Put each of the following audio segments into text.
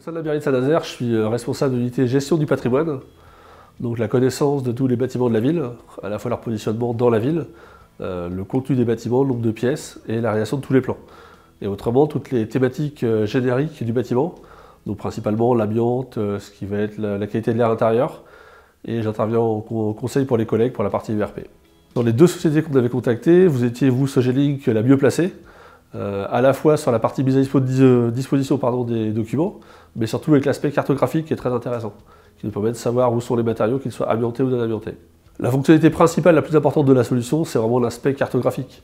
Au sein de la mairie de Saint-Nazaire, je suis responsable de l'unité gestion du patrimoine, donc la connaissance de tous les bâtiments de la ville, à la fois leur positionnement dans la ville, le contenu des bâtiments, le nombre de pièces et la réalisation de tous les plans. Et autrement, toutes les thématiques génériques du bâtiment, donc principalement l'amiante, ce qui va être la qualité de l'air intérieur, et j'interviens en conseil pour les collègues pour la partie ERP. Dans les deux sociétés qu'on avait contactées, vous étiez, vous, Sogelink, la mieux placée, à la fois sur la partie mise à disposition des documents, mais surtout avec l'aspect cartographique qui est très intéressant, qui nous permet de savoir où sont les matériaux, qu'ils soient amiantés ou non amiantés. La fonctionnalité principale, la plus importante de la solution, c'est vraiment l'aspect cartographique.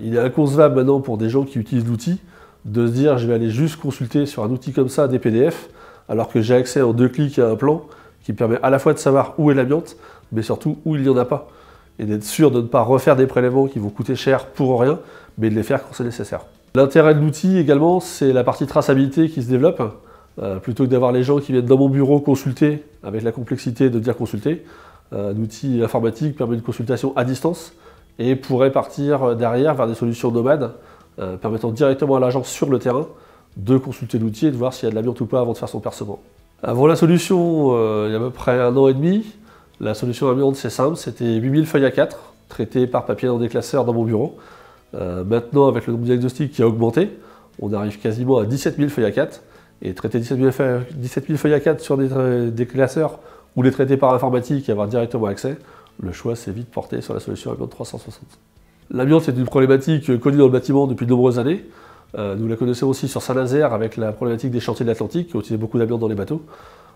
Il est inconcevable maintenant pour des gens qui utilisent l'outil de se dire je vais aller juste consulter sur un outil comme ça des PDF, alors que j'ai accès en 2 clics à un plan qui permet à la fois de savoir où est l'amiante, mais surtout où il n'y en a pas. Et d'être sûr de ne pas refaire des prélèvements qui vont coûter cher pour rien, mais de les faire quand c'est nécessaire. L'intérêt de l'outil également, c'est la partie traçabilité qui se développe. Plutôt que d'avoir les gens qui viennent dans mon bureau consulter, avec la complexité de dire consulter, un outil informatique permet une consultation à distance et pourrait partir derrière vers des solutions nomades, permettant directement à l'agent sur le terrain de consulter l'outil et de voir s'il y a de l'amiante ou pas avant de faire son percement. Avant la solution, il y a à peu près 1 an et demi, la solution amiante c'est simple, c'était 8000 feuilles A4 traitées par papier dans des classeurs dans mon bureau. Maintenant, avec le nombre de diagnostics qui a augmenté, on arrive quasiment à 17 000 feuilles A4. Et traiter 17 000 feuilles A4 sur des classeurs ou les traiter par informatique et avoir directement accès, le choix s'est vite porté sur la solution Amiante 360. L'amiante c'est une problématique connue dans le bâtiment depuis de nombreuses années. Nous la connaissons aussi sur Saint-Nazaire avec la problématique des chantiers de l'Atlantique qui utilisent beaucoup d'amiante dans les bateaux.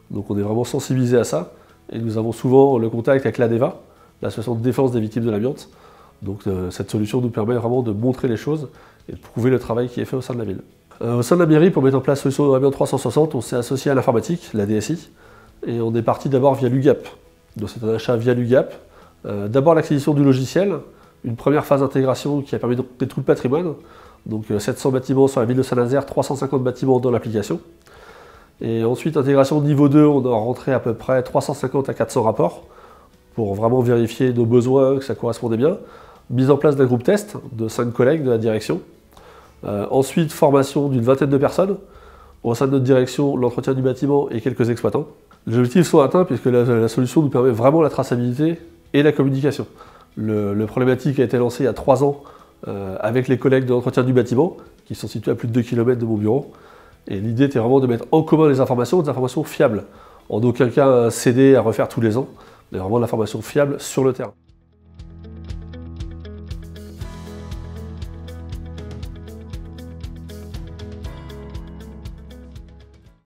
Donc on est vraiment sensibilisé à ça et nous avons souvent le contact avec l'ADEVA, l'association de défense des victimes de l'amiante. Donc cette solution nous permet vraiment de montrer les choses et de prouver le travail qui est fait au sein de la ville. Au sein de la mairie, pour mettre en place la solution Amiante 360, on s'est associé à l'informatique, la DSI, et on est parti d'abord via l'UGAP. Donc c'est un achat via l'UGAP. D'abord l'acquisition du logiciel, une première phase d'intégration qui a permis de monter tout le patrimoine, donc 700 bâtiments sur la ville de Saint-Nazaire, 350 bâtiments dans l'application. Et ensuite, intégration niveau 2, on a rentré à peu près 350 à 400 rapports pour vraiment vérifier nos besoins, que ça correspondait bien. Mise en place d'un groupe test de 5 collègues de la direction. Ensuite, formation d'une vingtaine de personnes. Au sein de notre direction, l'entretien du bâtiment et quelques exploitants. Les objectifs sont atteints puisque la solution nous permet vraiment la traçabilité et la communication. Le problématique a été lancé il y a 3 ans avec les collègues de l'entretien du bâtiment qui sont situés à plus de 2 km de mon bureau. Et l'idée était vraiment de mettre en commun des informations fiables. En aucun cas un CD à refaire tous les ans, mais vraiment de l'information fiable sur le terrain.